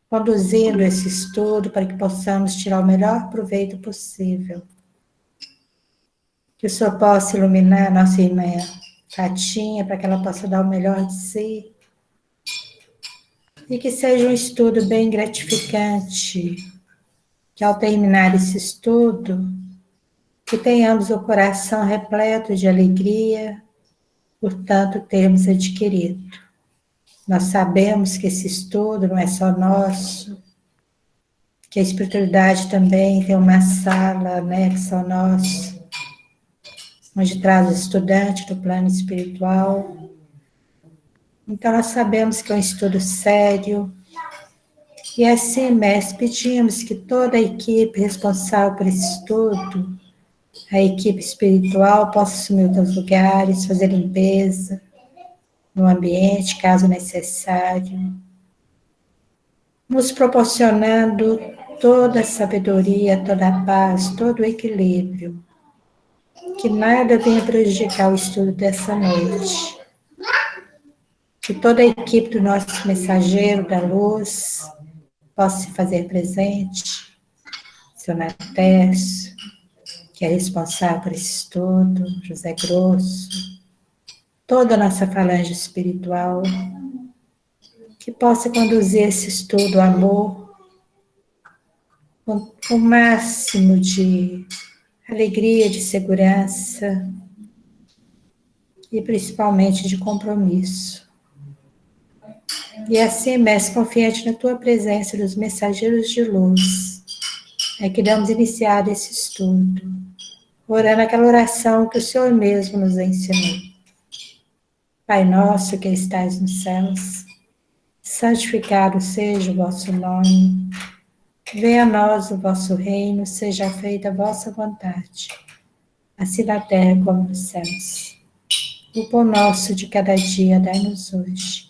conduzindo esse estudo para que possamos tirar o melhor proveito possível. Que o Senhor possa iluminar a nossa irmã Fatinha, para que ela possa dar o melhor de si. E que seja um estudo bem gratificante. Que ao terminar esse estudo, que tenhamos o coração repleto de alegria por tanto termos adquirido. Nós sabemos que esse estudo não é só nosso, que a espiritualidade também tem uma sala anexa ao nosso, onde traz o estudante do plano espiritual. Então nós sabemos que é um estudo sério, e assim, mestre, pedimos que toda a equipe responsável por esse estudo, a equipe espiritual, possa assumir os seus lugares, fazer limpeza no ambiente, caso necessário, nos proporcionando toda a sabedoria, toda a paz, todo o equilíbrio, que nada venha prejudicar o estudo dessa noite, que toda a equipe do nosso mensageiro da luz possa se fazer presente, seu Natés, que é responsável por esse estudo, José Grosso, toda a nossa falange espiritual, que possa conduzir esse estudo, amor, com o máximo de alegria, de segurança e principalmente de compromisso. E assim, mestre, confiante na tua presença dos mensageiros de luz, é que damos iniciado esse estudo, orando aquela oração que o Senhor mesmo nos ensinou. Pai nosso que estais nos céus, santificado seja o vosso nome. Venha a nós o vosso reino, seja feita a vossa vontade, assim na terra como nos céus. O pão nosso de cada dia dai-nos hoje.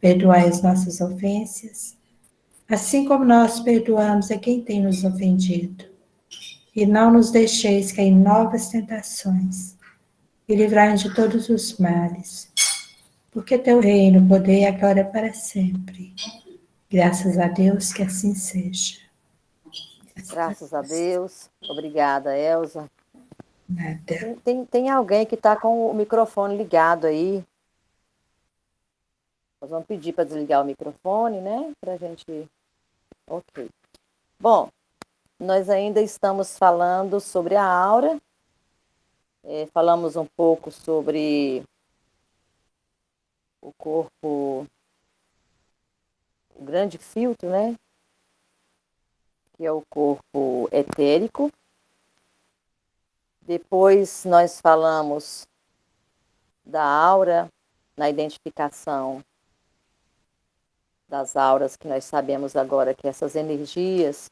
Perdoai as nossas ofensas, assim como nós perdoamos a quem tem nos ofendido. E não nos deixeis cair em novas tentações, e livrai-nos de todos os males, porque teu reino, o poder e a glória para sempre. Graças a Deus que assim seja. Graças a Deus. Obrigada, Elza. Nada. Tem alguém que está com o microfone ligado aí. Nós vamos pedir para desligar o microfone, né? Para a gente... Ok. Bom, nós ainda estamos falando sobre a aura. Falamos um pouco sobre o corpo, o grande filtro, né? Que é o corpo etérico. Depois nós falamos da aura, na identificação das auras, que nós sabemos agora que essas energias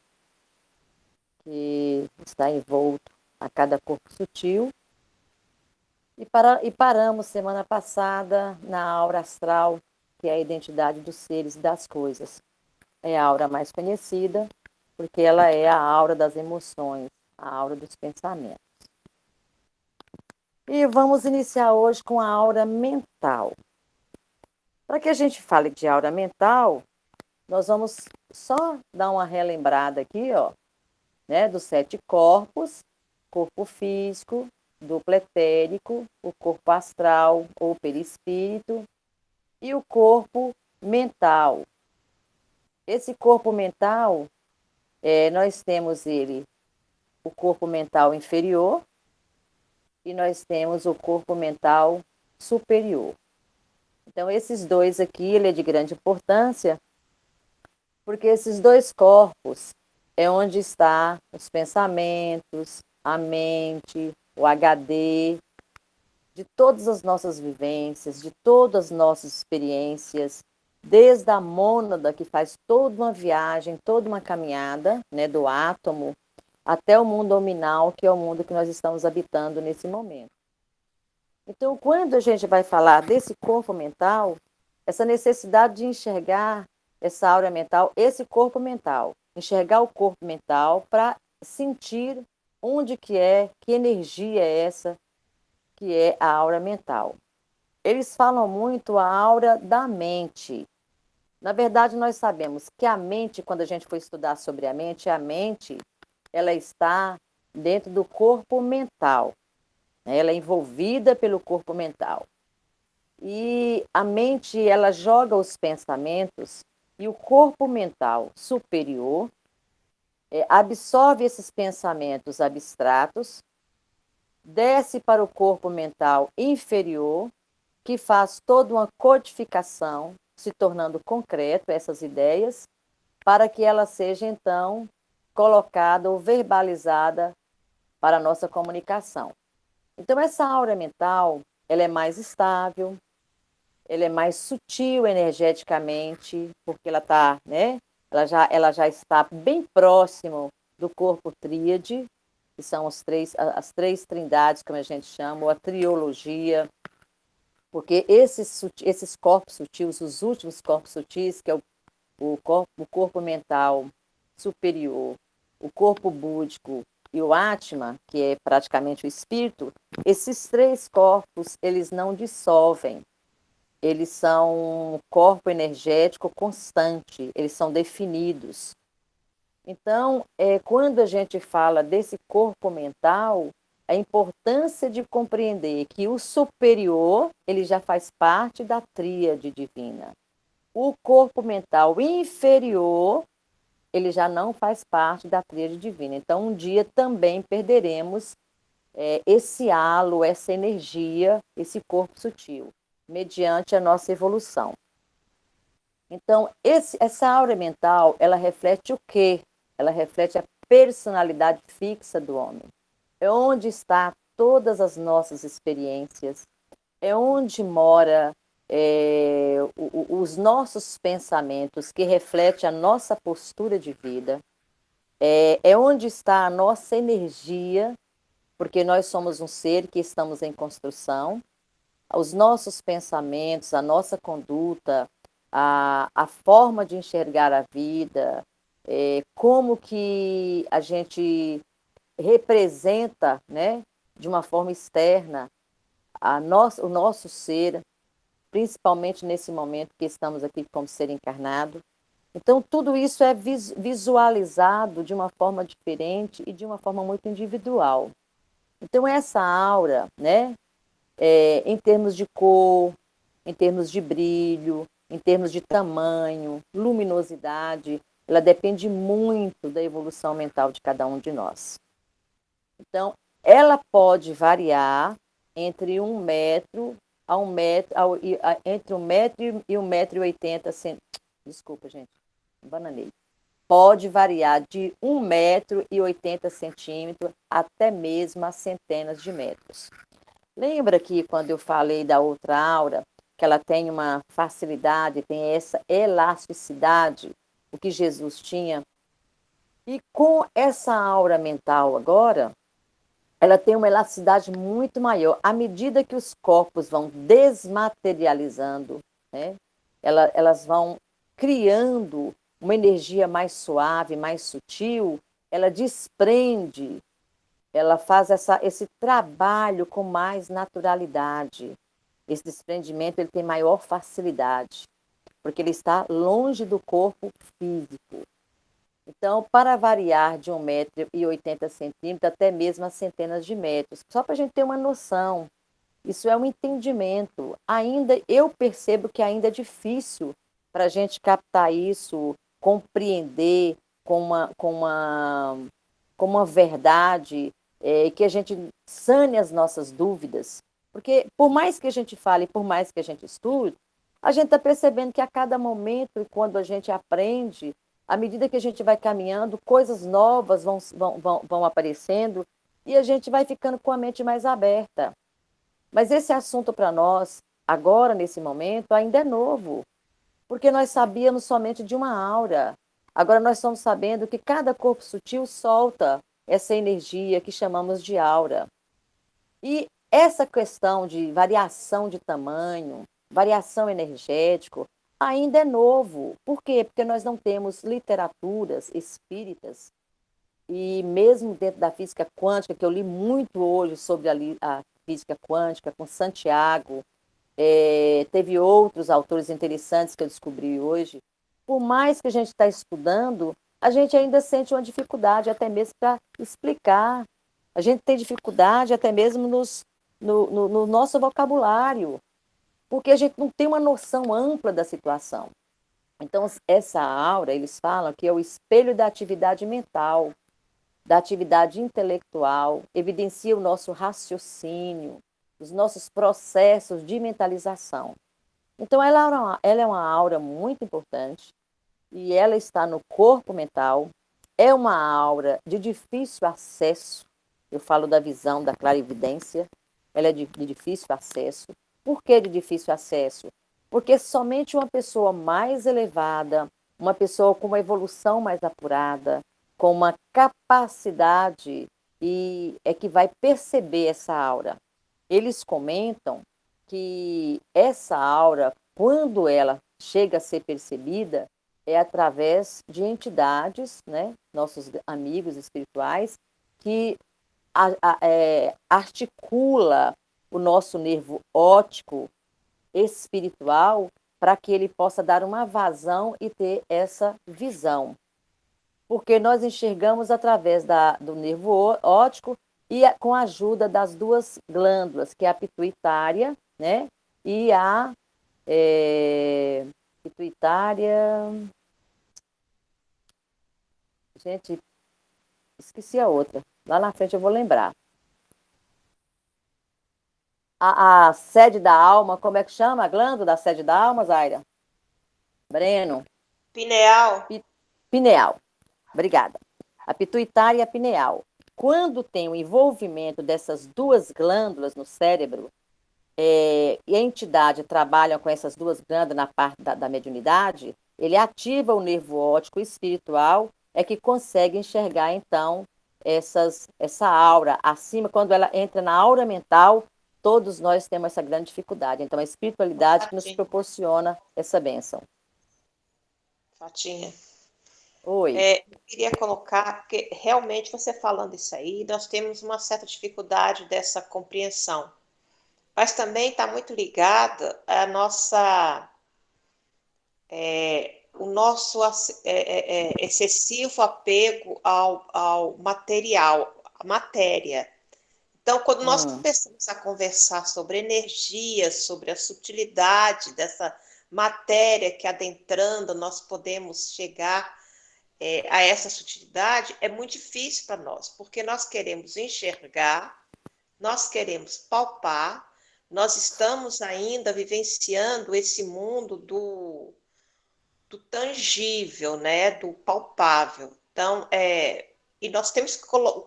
que está envolto a cada corpo sutil. E paramos semana passada na aura astral, que é a identidade dos seres e das coisas. É a aura mais conhecida, porque ela é a aura das emoções, a aura dos pensamentos. E vamos iniciar hoje com a aura mental. Para que a gente fale de aura mental, nós vamos só dar uma relembrada aqui, ó, né, dos 7 corpos: corpo físico, duplo etérico, o corpo astral ou perispírito e o corpo mental. Esse corpo mental, nós temos ele, o corpo mental inferior, e nós temos o corpo mental superior. Então, esses dois aqui, ele é de grande importância, porque esses dois corpos é onde está os pensamentos, a mente, o HD, de todas as nossas vivências, de todas as nossas experiências, desde a mônada, que faz toda uma viagem, toda uma caminhada, né, do átomo, até o mundo nominal, que é o mundo que nós estamos habitando nesse momento. Então, quando a gente vai falar desse corpo mental, essa necessidade de enxergar essa aura mental, esse corpo mental, enxergar o corpo mental para sentir onde que energia é essa que é a aura mental. Eles falam muito a aura da mente. Na verdade, nós sabemos que a mente, quando a gente for estudar sobre a mente, ela está dentro do corpo mental, né? Ela é envolvida pelo corpo mental. E a mente, ela joga os pensamentos e o corpo mental superior absorve esses pensamentos abstratos, desce para o corpo mental inferior, que faz toda uma codificação, se tornando concreto essas ideias, para que ela seja, então, colocada ou verbalizada para a nossa comunicação. Então, essa aura mental, ela é mais estável, ela é mais sutil energeticamente, porque ela está, né? Ela já está bem próximo do corpo tríade, que são as três trindades, como a gente chama, ou a triologia, porque esses corpos sutis, os últimos corpos sutis, que é o corpo mental superior, o corpo búdico e o Atma, que é praticamente o espírito, esses três corpos, eles não dissolvem. Eles são um corpo energético constante, eles são definidos. Então, quando a gente fala desse corpo mental, a importância de compreender que o superior, ele já faz parte da tríade divina. O corpo mental inferior, ele já não faz parte da tríade divina. Então, um dia também perderemos esse halo, essa energia, esse corpo sutil, mediante a nossa evolução. Então, essa aura mental, ela reflete o quê? Ela reflete a personalidade fixa do homem. É onde está todas as nossas experiências, é onde mora os nossos pensamentos, que reflete a nossa postura de vida, é onde está a nossa energia, porque nós somos um ser que estamos em construção, os nossos pensamentos, a nossa conduta, a forma de enxergar a vida, como que a gente representa, né, de uma forma externa o nosso ser, principalmente nesse momento que estamos aqui como ser encarnado. Então, tudo isso é visualizado de uma forma diferente e de uma forma muito individual. Então, essa aura, né, em termos de cor, em termos de brilho, em termos de tamanho, luminosidade, ela depende muito da evolução mental de cada um de nós. Então, ela pode variar entre 1 metro a 1 metro, entre 1 metro e 1,80 m. Desculpa, gente, bananei. Pode variar de 1,80 m até mesmo a centenas de metros. Lembra que quando eu falei da outra aura, que ela tem uma facilidade, tem essa elasticidade, o que Jesus tinha? E com essa aura mental agora, ela tem uma elasticidade muito maior. À medida que os corpos vão desmaterializando, né, elas vão criando uma energia mais suave, mais sutil, ela desprende, ela faz esse trabalho com mais naturalidade. Esse desprendimento ele tem maior facilidade, porque ele está longe do corpo físico. Então, para variar de 1,80 m até mesmo a centenas de metros, só para a gente ter uma noção, isso é um entendimento. Ainda eu percebo que ainda é difícil para a gente captar isso, compreender com uma verdade, que a gente sane as nossas dúvidas. Porque por mais que a gente fale, por mais que a gente estude, a gente está percebendo que a cada momento, e quando a gente aprende, à medida que a gente vai caminhando, coisas novas vão aparecendo e a gente vai ficando com a mente mais aberta. Mas esse assunto para nós, agora, nesse momento, ainda é novo, porque nós sabíamos somente de uma aura. Agora nós estamos sabendo que cada corpo sutil solta essa energia que chamamos de aura. E essa questão de variação de tamanho, variação energética, ainda é novo. Por quê? Porque nós não temos literaturas espíritas, e mesmo dentro da física quântica, que eu li muito hoje sobre a física quântica, com Santiago, teve outros autores interessantes que eu descobri hoje, por mais que a gente está estudando, a gente ainda sente uma dificuldade até mesmo para explicar. A gente tem dificuldade até mesmo no nosso vocabulário, porque a gente não tem uma noção ampla da situação. Então, essa aura, eles falam que é o espelho da atividade mental, da atividade intelectual, evidencia o nosso raciocínio, os nossos processos de mentalização. Então, ela é uma aura muito importante e ela está no corpo mental. É uma aura de difícil acesso. Eu falo da visão, da clarividência. Ela é de difícil acesso. Por que de difícil acesso? Porque somente uma pessoa mais elevada, uma pessoa com uma evolução mais apurada, com uma capacidade e é que vai perceber essa aura. Eles comentam que essa aura, quando ela chega a ser percebida, é através de entidades, né, nossos amigos espirituais, que articula o nosso nervo óptico espiritual para que ele possa dar uma vazão e ter essa visão. Porque nós enxergamos através do nervo óptico e com a ajuda das duas glândulas, que é a pituitária, né, e a pituitária. Gente, esqueci a outra. Lá na frente eu vou lembrar. A sede da alma, como é que chama a glândula da sede da alma, Zaira? Breno? Pineal. Pineal. Obrigada. A pituitária e a pineal. Quando tem o envolvimento dessas duas glândulas no cérebro, e a entidade trabalha com essas duas glândulas na parte da mediunidade, ele ativa o nervo óptico espiritual, é que consegue enxergar, então, essa aura acima. Quando ela entra na aura mental, todos nós temos essa grande dificuldade. Então, a espiritualidade que nos proporciona essa bênção. Fatinha. Oi. Eu queria colocar, porque realmente você falando isso aí, nós temos uma certa dificuldade dessa compreensão. Mas também está muito ligada a nossa, o nosso excessivo apego ao material, à matéria. Então, quando nós começamos a conversar sobre energia, sobre a sutilidade dessa matéria que adentrando nós podemos chegar a essa sutilidade, é muito difícil para nós, porque nós queremos enxergar, nós queremos palpar, nós estamos ainda vivenciando esse mundo do tangível, né, do palpável. Então, e nós temos que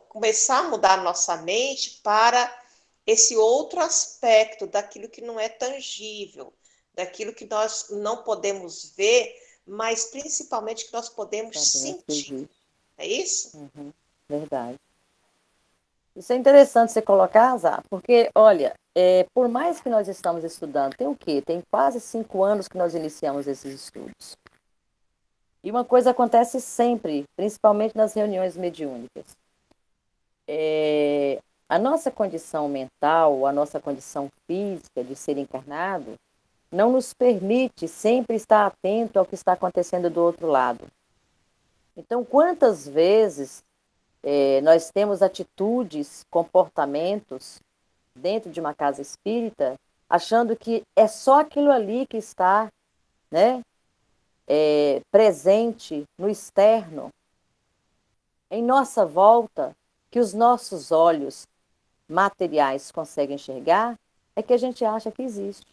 começar a mudar a nossa mente para esse outro aspecto daquilo que não é tangível, daquilo que nós não podemos ver, mas principalmente que nós podemos sentir. É isso? Uhum, verdade. Isso é interessante você colocar, Zá, porque, olha, por mais que nós estamos estudando, tem o quê? Tem quase 5 anos que nós iniciamos esses estudos. E uma coisa acontece sempre, principalmente nas reuniões mediúnicas. A nossa condição mental, a nossa condição física de ser encarnado, não nos permite sempre estar atento ao que está acontecendo do outro lado. Então, quantas vezes nós temos atitudes, comportamentos dentro de uma casa espírita, achando que é só aquilo ali que está, né, presente no externo, em nossa volta, que os nossos olhos materiais conseguem enxergar, é que a gente acha que existe.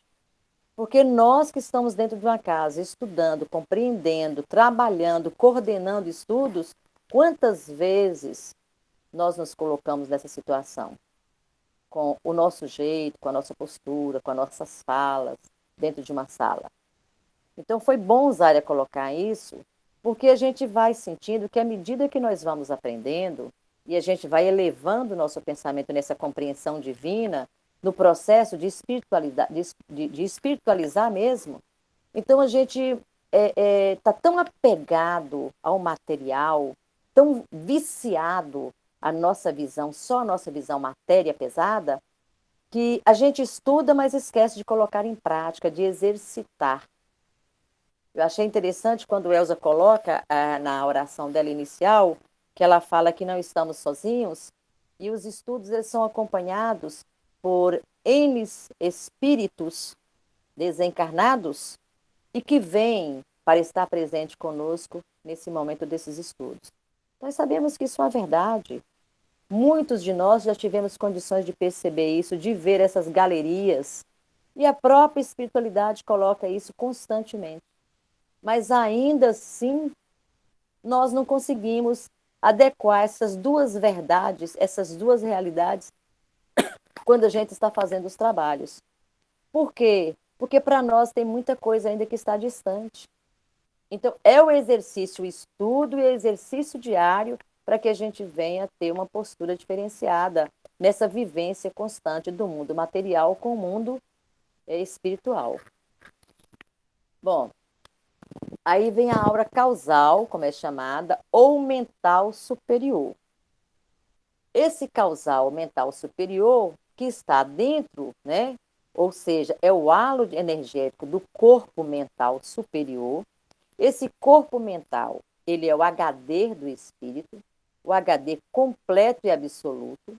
Porque nós que estamos dentro de uma casa, estudando, compreendendo, trabalhando, coordenando estudos, quantas vezes nós nos colocamos nessa situação? Com o nosso jeito, com a nossa postura, com as nossas falas, dentro de uma sala. Então, foi bom, Zária, colocar isso, porque a gente vai sentindo que à medida que nós vamos aprendendo, e a gente vai elevando o nosso pensamento nessa compreensão divina, no processo de espiritualizar mesmo, então a gente está tão apegado ao material, tão viciado à nossa visão, só a nossa visão matéria pesada, que a gente estuda, mas esquece de colocar em prática, de exercitar. Eu achei interessante quando Elza coloca na oração dela inicial, que ela fala que não estamos sozinhos, e os estudos eles são acompanhados por N espíritos desencarnados e que vêm para estar presente conosco nesse momento desses estudos. Nós sabemos que isso é uma verdade. Muitos de nós já tivemos condições de perceber isso, de ver essas galerias, e a própria espiritualidade coloca isso constantemente. Mas ainda assim, nós não conseguimos adequar essas duas verdades, essas duas realidades, quando a gente está fazendo os trabalhos. Por quê? Porque para nós tem muita coisa ainda que está distante. Então, é o exercício, o estudo e o exercício diário para que a gente venha ter uma postura diferenciada nessa vivência constante do mundo material com o mundo espiritual. Bom, aí vem a aura causal, como é chamada, ou mental superior. Esse causal mental superior que está dentro, né? Ou seja, é o halo energético do corpo mental superior. Esse corpo mental, ele é o HD do espírito, o HD completo e absoluto.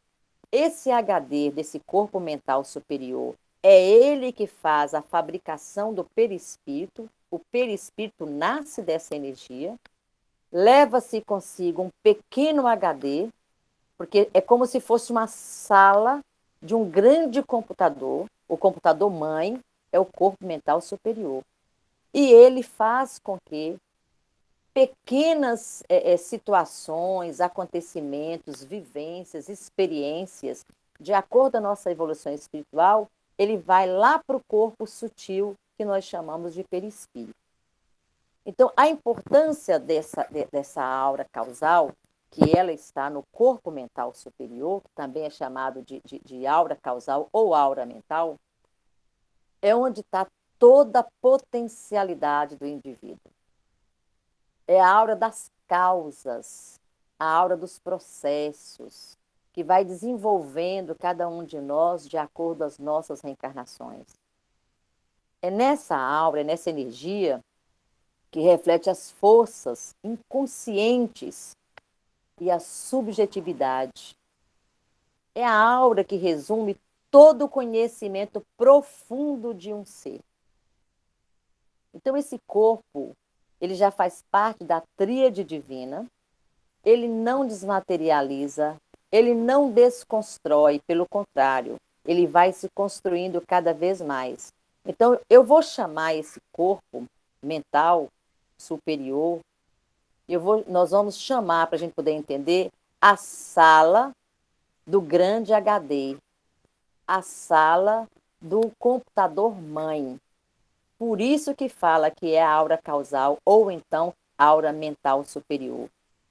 Esse HD desse corpo mental superior é ele que faz a fabricação do perispírito. O perispírito nasce dessa energia, leva-se consigo um pequeno HD, porque é como se fosse uma sala de um grande computador. O computador mãe é o corpo mental superior. E ele faz com que pequenas situações, acontecimentos, vivências, experiências, de acordo com a nossa evolução espiritual, ele vai lá para o corpo sutil que nós chamamos de perispírito. Então, a importância dessa aura causal, que ela está no corpo mental superior, que também é chamado de aura causal ou aura mental, é onde está toda a potencialidade do indivíduo. É a aura das causas, a aura dos processos, que vai desenvolvendo cada um de nós de acordo com as nossas reencarnações. É nessa aura, é nessa energia que reflete as forças inconscientes e a subjetividade. É a aura que resume todo o conhecimento profundo de um ser. Então, esse corpo, ele já faz parte da tríade divina, ele não desmaterializa, ele não desconstrói, pelo contrário, ele vai se construindo cada vez mais. Então, eu vou chamar esse corpo mental superior, nós vamos chamar, para a gente poder entender, a sala do grande HD, a sala do computador mãe. Por isso que fala que é a aura causal ou então aura mental superior.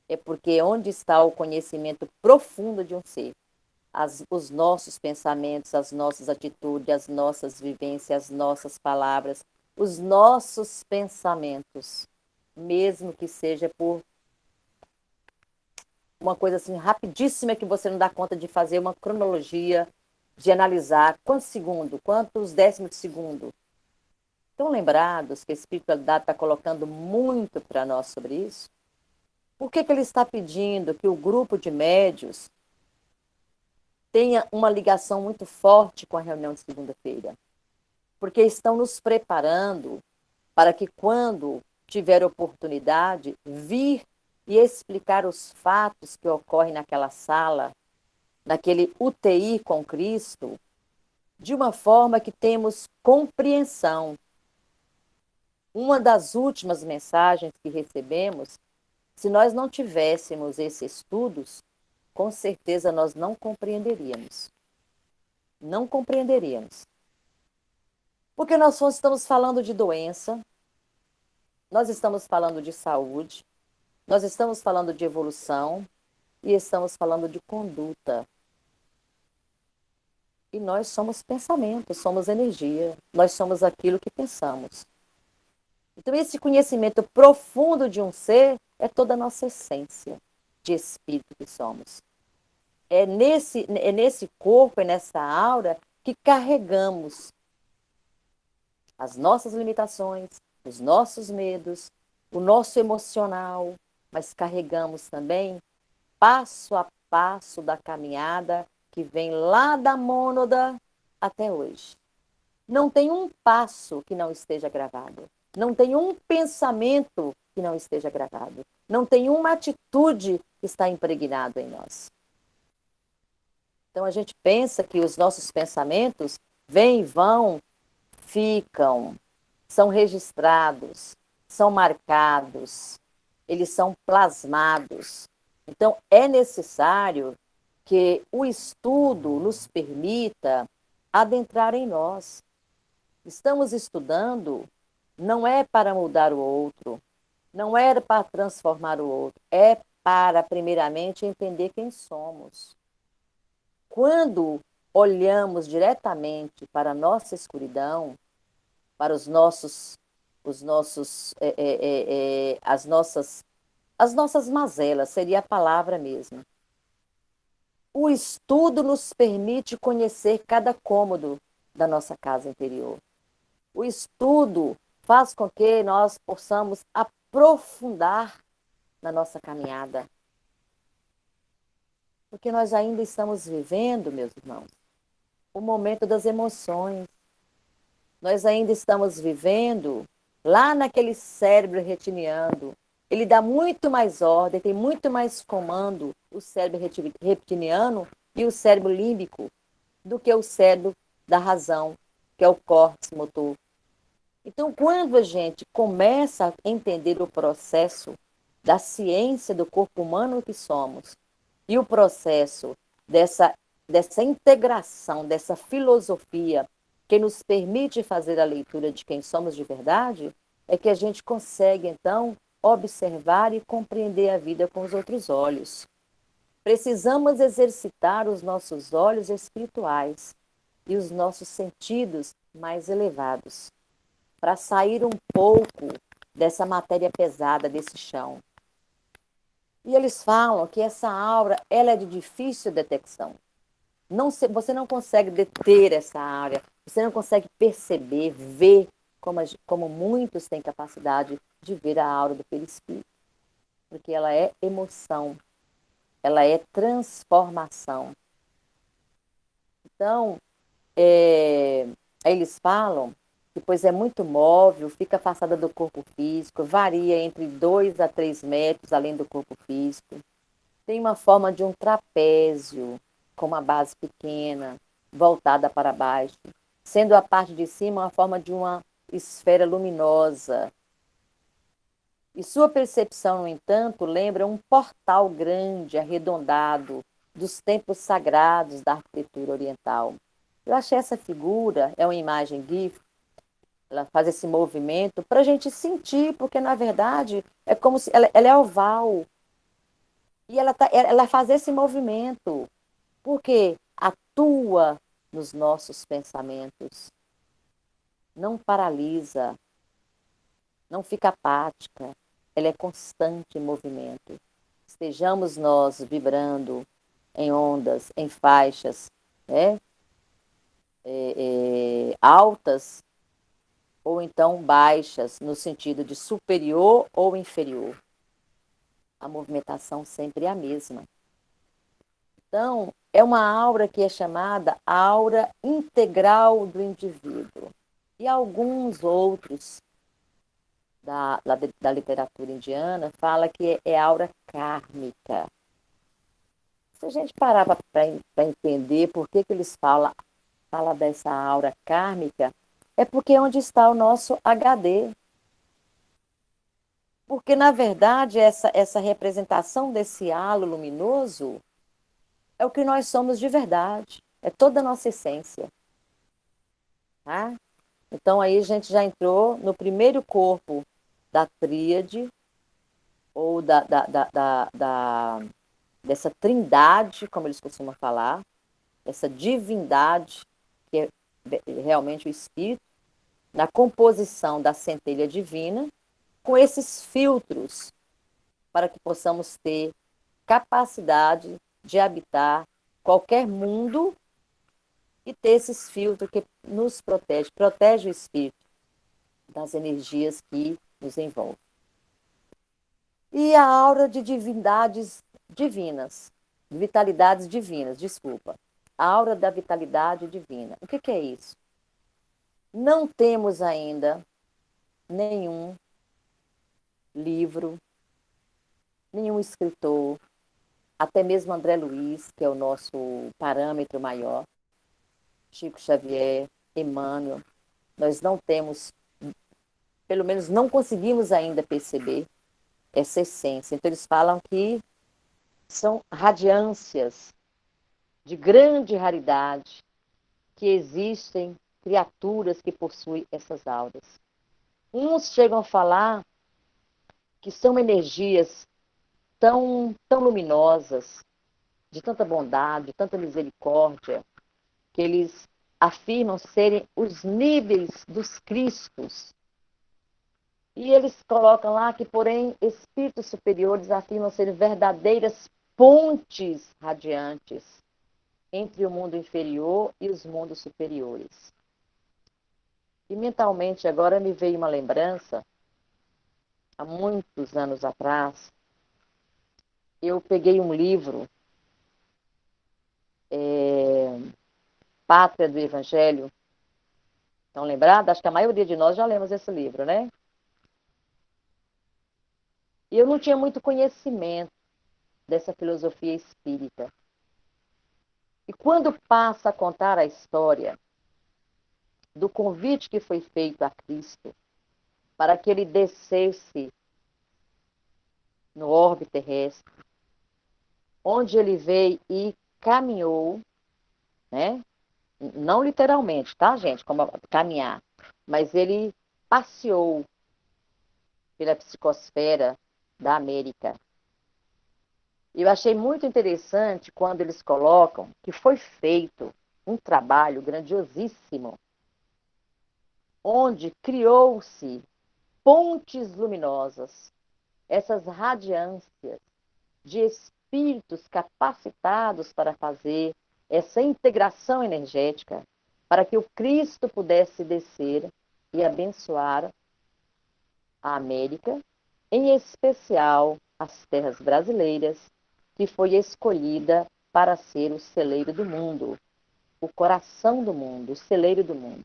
É porque onde está o conhecimento profundo de um ser, os nossos pensamentos, as nossas atitudes, as nossas vivências, as nossas palavras, os nossos pensamentos, mesmo que seja por uma coisa assim rapidíssima que você não dá conta de fazer uma cronologia, de analisar quantos segundos, quantos décimos de segundo. Estão lembrados que a espiritualidade está colocando muito para nós sobre isso? Por que ele está pedindo que o grupo de médios tenha uma ligação muito forte com a reunião de segunda-feira? Porque estão nos preparando para que, quando tiver oportunidade, vir e explicar os fatos que ocorrem naquela sala, naquele UTI com Cristo, de uma forma que temos compreensão. Uma das últimas mensagens que recebemos, se nós não tivéssemos esses estudos, com certeza nós não compreenderíamos. Não compreenderíamos. Porque nós estamos falando de doença, nós estamos falando de saúde, nós estamos falando de evolução e estamos falando de conduta. E nós somos pensamento, somos energia, nós somos aquilo que pensamos. Então, esse conhecimento profundo de um ser é toda a nossa essência de espírito que somos. É nesse corpo, é nessa aura que carregamos as nossas limitações, os nossos medos, o nosso emocional, mas carregamos também passo a passo da caminhada que vem lá da mônada até hoje. Não tem um passo que não esteja gravado. Não tem um pensamento que não esteja gravado. Não tem uma atitude que está impregnado em nós. Então a gente pensa que os nossos pensamentos vêm e vão, ficam, são registrados, são marcados, eles são plasmados. Então é necessário que o estudo nos permita adentrar em nós. Estamos estudando não é para mudar o outro, não é para transformar o outro, é para, primeiramente, entender quem somos. Quando olhamos diretamente para a nossa escuridão, para as nossas mazelas, seria a palavra mesmo. O estudo nos permite conhecer cada cômodo da nossa casa interior. O estudo faz com que nós possamos aprofundar na nossa caminhada. Porque nós ainda estamos vivendo, meus irmãos, o momento das emoções. Nós ainda estamos vivendo lá naquele cérebro reptiliano. Ele dá muito mais ordem, tem muito mais comando, o cérebro reptiliano e o cérebro límbico, do que o cérebro da razão, que é o córtex motor. Então, quando a gente começa a entender o processo da ciência do corpo humano que somos, e o processo dessa integração, dessa filosofia que nos permite fazer a leitura de quem somos de verdade, é que a gente consegue, então, observar e compreender a vida com os outros olhos. Precisamos exercitar os nossos olhos espirituais e os nossos sentidos mais elevados, para sair um pouco dessa matéria pesada, desse chão. E eles falam que essa aura ela é de difícil detecção. Você não consegue deter essa aura, você não consegue perceber, ver, como muitos têm capacidade de ver a aura do perispírito. Porque ela é emoção, ela é transformação. Então, eles falam que, pois é muito móvel, fica afastada do corpo físico, varia entre 2 a 3 metros além do corpo físico. Tem uma forma de um trapézio, com uma base pequena, voltada para baixo, sendo a parte de cima uma forma de uma esfera luminosa. E sua percepção, no entanto, lembra um portal grande, arredondado, dos templos sagrados da arquitetura oriental. Eu achei essa figura, é uma imagem GIF, ela faz esse movimento para a gente sentir, porque na verdade é como se ela é oval. E ela faz esse movimento, porque atua nos nossos pensamentos. Não paralisa, não fica apática, ela é constante em movimento. Estejamos nós vibrando em ondas, em faixas, né? Altas, ou então baixas, no sentido de superior ou inferior. A movimentação sempre é a mesma. Então, é uma aura que é chamada aura integral do indivíduo. E alguns outros da literatura indiana fala que é aura kármica. Se a gente parar para entender por que eles falam dessa aura kármica, é porque é onde está o nosso HD. Porque, na verdade, essa representação desse halo luminoso é o que nós somos de verdade. É toda a nossa essência. Tá? Então, aí a gente já entrou no primeiro corpo da tríade, ou dessa trindade, como eles costumam falar, essa divindade, que é realmente o espírito, na composição da centelha divina, com esses filtros, para que possamos ter capacidade de habitar qualquer mundo e ter esses filtros que nos protege o espírito das energias que nos envolvem. E a aura de divindades divinas, de vitalidades divinas, desculpa. A aura da vitalidade divina. O que é isso? Não temos ainda nenhum livro, nenhum escritor, até mesmo André Luiz, que é o nosso parâmetro maior, Chico Xavier, Emmanuel, nós não temos, pelo menos não conseguimos ainda perceber essa essência. Então eles falam que são radiâncias de grande raridade, que existem criaturas que possuem essas auras. Uns chegam a falar que são energias tão luminosas, de tanta bondade, de tanta misericórdia, que eles afirmam serem os níveis dos Cristos. E eles colocam lá que, porém, espíritos superiores afirmam serem verdadeiras pontes radiantes entre o mundo inferior e os mundos superiores. E mentalmente agora me veio uma lembrança, há muitos anos atrás, eu peguei um livro, Pátria do Evangelho. Estão lembrados? Acho que a maioria de nós já lemos esse livro, né? E eu não tinha muito conhecimento dessa filosofia espírita. E quando passa a contar a história do convite que foi feito a Cristo para que ele descesse no orbe terrestre, onde ele veio e caminhou, né? Não literalmente, tá, gente? Como caminhar. Mas ele passeou pela psicosfera da América. Eu achei muito interessante quando eles colocam que foi feito um trabalho grandiosíssimo, onde criou-se pontes luminosas, essas radiâncias de espíritos capacitados para fazer essa integração energética, para que o Cristo pudesse descer e abençoar a América, em especial as terras brasileiras, que foi escolhida para ser o celeiro do mundo, o coração do mundo, o celeiro do mundo.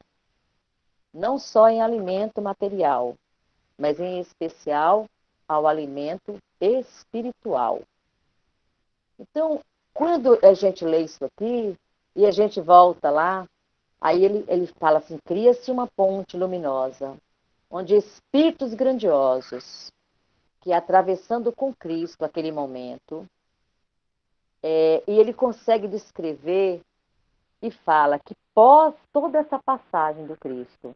Não só em alimento material, mas em especial ao alimento espiritual. Então, quando a gente lê isso aqui, e a gente volta lá, aí ele fala assim, cria-se uma ponte luminosa, onde espíritos grandiosos, que atravessando com Cristo aquele momento, e ele consegue descrever e fala que pós toda essa passagem do Cristo,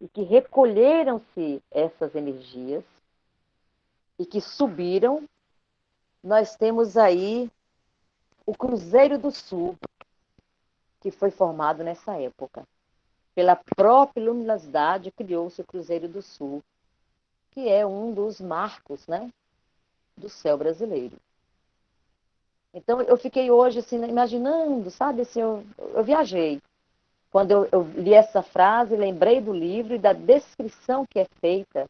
e que recolheram-se essas energias, e que subiram, nós temos aí o Cruzeiro do Sul, que foi formado nessa época. Pela própria luminosidade, criou-se o Cruzeiro do Sul, que é um dos marcos, né, do céu brasileiro. Então, eu fiquei hoje assim, imaginando, sabe, assim, eu viajei. Quando eu li essa frase, lembrei do livro e da descrição que é feita.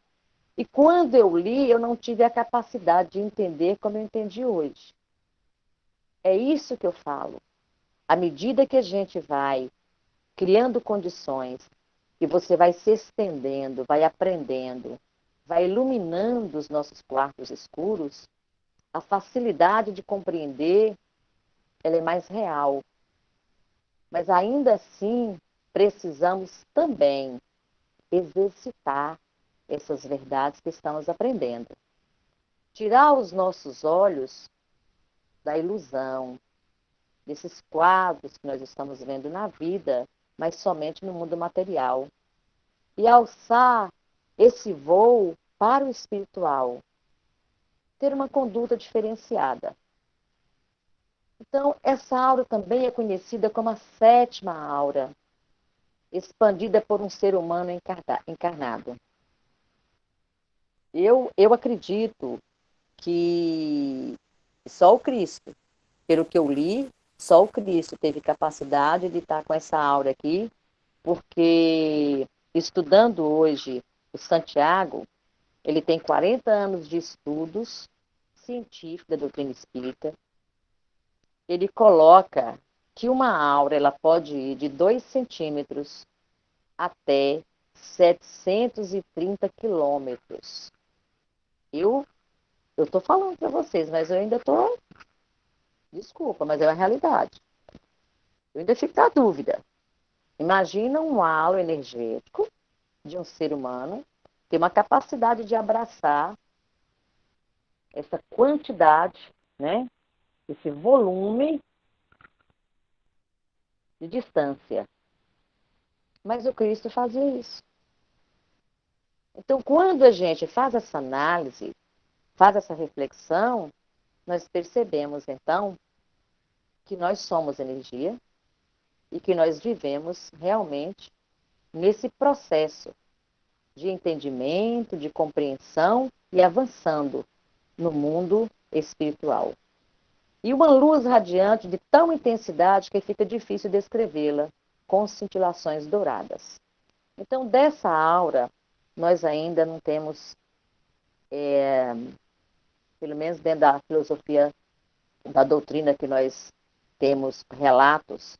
E quando eu li, eu não tive a capacidade de entender como eu entendi hoje. É isso que eu falo. À medida que a gente vai criando condições, que você vai se estendendo, vai aprendendo, vai iluminando os nossos quartos escuros, a facilidade de compreender, ela é mais real. Mas ainda assim, precisamos também exercitar essas verdades que estamos aprendendo. Tirar os nossos olhos da ilusão, desses quadros que nós estamos vendo na vida, mas somente no mundo material. E alçar esse voo para o espiritual. Ter uma conduta diferenciada. Então, essa aura também é conhecida como a sétima aura, expandida por um ser humano encarnado. Eu acredito que só o Cristo, pelo que eu li, só o Cristo teve capacidade de estar com essa aura aqui, porque estudando hoje o Santiago, ele tem 40 anos de estudos científicos da doutrina espírita. Ele coloca que uma aura ela pode ir de 2 centímetros até 730 quilômetros. Eu estou falando para vocês, mas eu ainda estou... Desculpa, mas é uma realidade. Eu ainda fico na dúvida. Imagina um halo energético de um ser humano ter uma capacidade de abraçar essa quantidade, né? Esse volume de distância. Mas o Cristo fazia isso. Então, quando a gente faz essa análise, faz essa reflexão, nós percebemos, então, que nós somos energia e que nós vivemos realmente nesse processo de entendimento, de compreensão e avançando no mundo espiritual. E uma luz radiante de tal intensidade que fica difícil descrevê-la com cintilações douradas. Então, dessa aura, nós ainda não temos, pelo menos dentro da filosofia, da doutrina que nós temos relatos,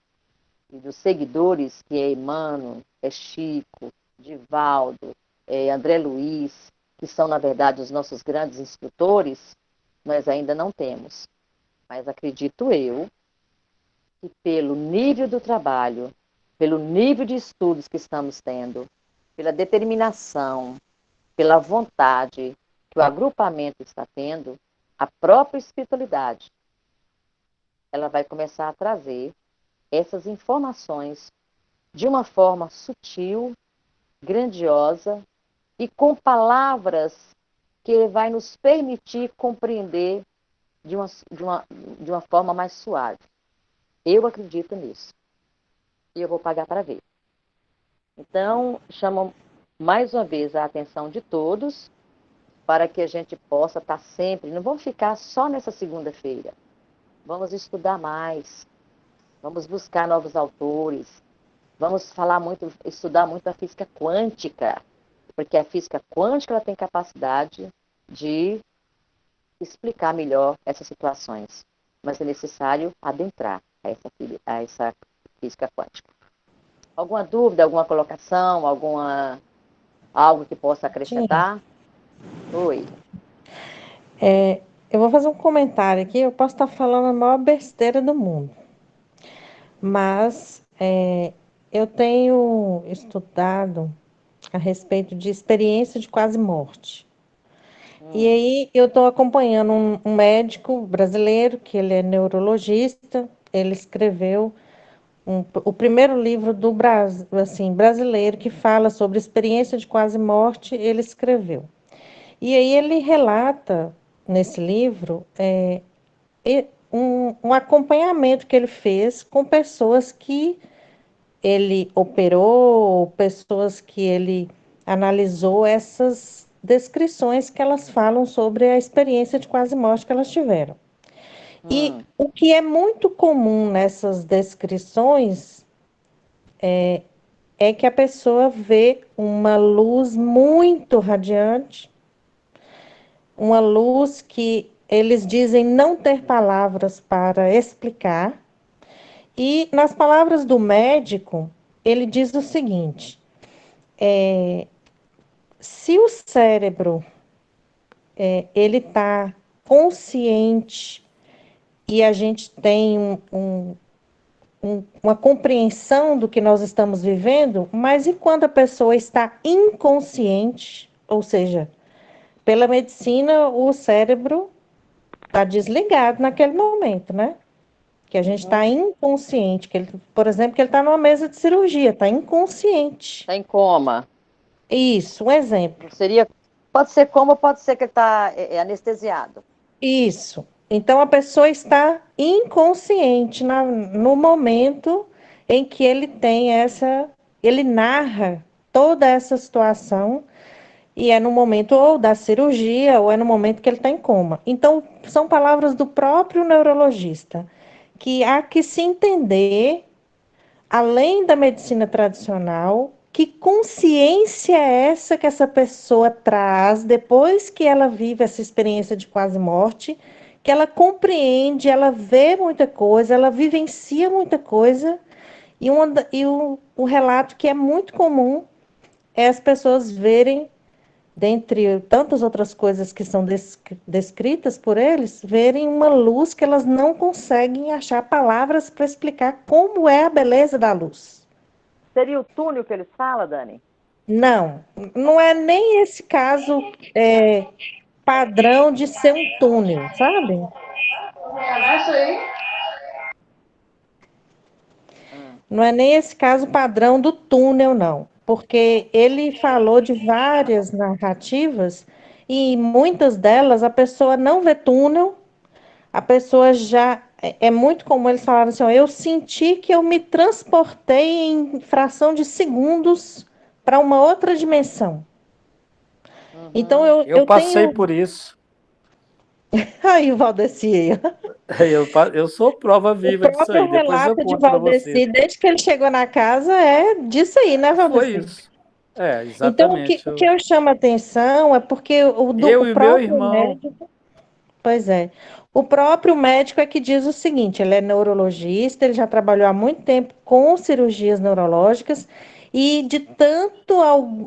e dos seguidores, que é Emmanuel, é Chico, Divaldo, é André Luiz, que são, na verdade, os nossos grandes instrutores, nós ainda não temos. Mas acredito eu que pelo nível do trabalho, pelo nível de estudos que estamos tendo, pela determinação, pela vontade que o agrupamento está tendo, a própria espiritualidade, ela vai começar a trazer essas informações de uma forma sutil, grandiosa e com palavras que vai nos permitir compreender de uma forma mais suave. Eu acredito nisso. E eu vou pagar para ver. Então, chamo mais uma vez a atenção de todos para que a gente possa estar sempre, não vamos ficar só nessa segunda-feira. Vamos estudar mais. Vamos buscar novos autores. Vamos estudar muito a física quântica, porque a física quântica ela tem capacidade de explicar melhor essas situações. Mas é necessário adentrar a essa física quântica. Alguma dúvida, alguma colocação, algo que possa acrescentar? Oi. Eu vou fazer um comentário aqui. Eu posso estar falando a maior besteira do mundo, mas eu tenho estudado a respeito de experiência de quase morte. E aí eu estou acompanhando um médico brasileiro, que ele é neurologista. Ele escreveu o primeiro livro do Brasil, assim, brasileiro, que fala sobre experiência de quase morte. Ele escreveu. E aí ele relata nesse livro um acompanhamento que ele fez com pessoas que ele operou, pessoas que ele analisou essas descrições que elas falam sobre a experiência de quase morte que elas tiveram. E o que é muito comum nessas descrições é que a pessoa vê uma luz muito radiante, uma luz que eles dizem não ter palavras para explicar. E nas palavras do médico, ele diz o seguinte: se o cérebro ele está consciente e a gente tem uma compreensão do que nós estamos vivendo, mas e quando a pessoa está inconsciente, ou seja, pela medicina, o cérebro está desligado naquele momento, né? Que a gente está inconsciente, que ele, por exemplo, que ele está numa mesa de cirurgia, está inconsciente. Está em coma. Isso, um exemplo. Pode ser coma, pode ser que ele está anestesiado. Isso. Então a pessoa está inconsciente no momento em que ele tem ele narra toda essa situação. E é no momento ou da cirurgia, ou é no momento que ele está em coma. Então, são palavras do próprio neurologista, que há que se entender, além da medicina tradicional, que consciência é essa que essa pessoa traz depois que ela vive essa experiência de quase morte, que ela compreende, ela vê muita coisa, ela vivencia muita coisa, e o relato que é muito comum é as pessoas verem, dentre tantas outras coisas que são descritas por eles, verem uma luz que elas não conseguem achar palavras para explicar como é a beleza da luz. Seria o túnel que eles falam, Dani? Não, não é nem esse caso padrão de ser um túnel, sabe? Não é nem esse caso padrão do túnel, não. Porque ele falou de várias narrativas e muitas delas a pessoa não vê túnel, a pessoa já. É muito comum eles falarem assim: ó, eu senti que eu me transportei em fração de segundos para uma outra dimensão. Então Eu eu passei tenho. por isso. Aí, Valdeci, Eu sou prova o viva disso próprio aí. Depois eu relato de conto para vocês. Valdeci, desde que ele chegou na casa, é disso aí, né, Foi Valdeci? isso. É, Então, exatamente. o que eu chamo a atenção é porque o Eu e meu próprio irmão. médico, pois é, o próprio médico é que diz o seguinte, ele é neurologista, ele já trabalhou há muito tempo com cirurgias neurológicas, e de tanto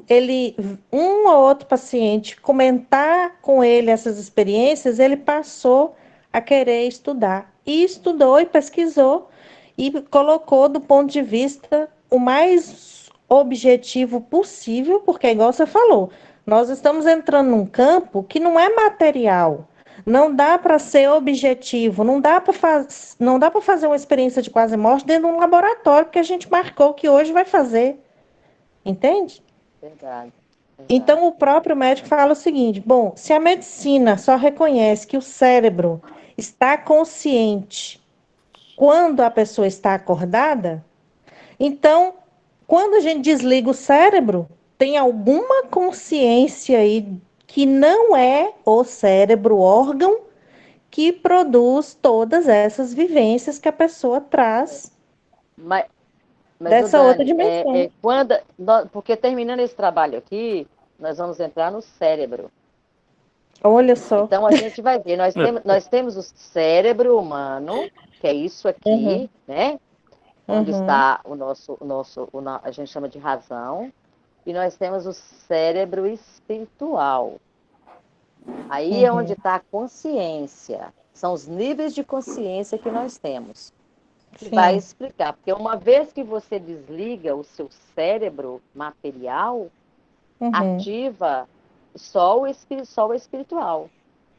ele, um ou outro paciente comentar com ele essas experiências, ele passou a querer estudar. E estudou e pesquisou e colocou do ponto de vista o mais objetivo possível, porque é igual você falou, nós estamos entrando num campo que não é material. Não dá para ser objetivo, não dá para fazer uma experiência de quase morte dentro de um laboratório que a gente marcou que hoje vai fazer. Entende? Verdade. Então, o próprio médico fala o seguinte: bom, se a medicina só reconhece que o cérebro está consciente quando a pessoa está acordada, então, quando a gente desliga o cérebro, tem alguma consciência aí que não é o cérebro, o órgão que produz todas essas vivências que a pessoa traz Mas, mas o dessa outra Dani, dimensão. porque terminando esse trabalho aqui, nós vamos entrar no cérebro. Olha só. Então a gente vai ver, nós temos o cérebro humano, que é isso Uhum, aqui, né? Onde uhum, está a gente chama de razão, e nós temos o cérebro espiritual. Aí é onde uhum. está a consciência. São os níveis de consciência que nós temos. Que vai Sim. explicar, porque uma vez que você desliga o seu cérebro material, Uhum, ativa só o espiritual.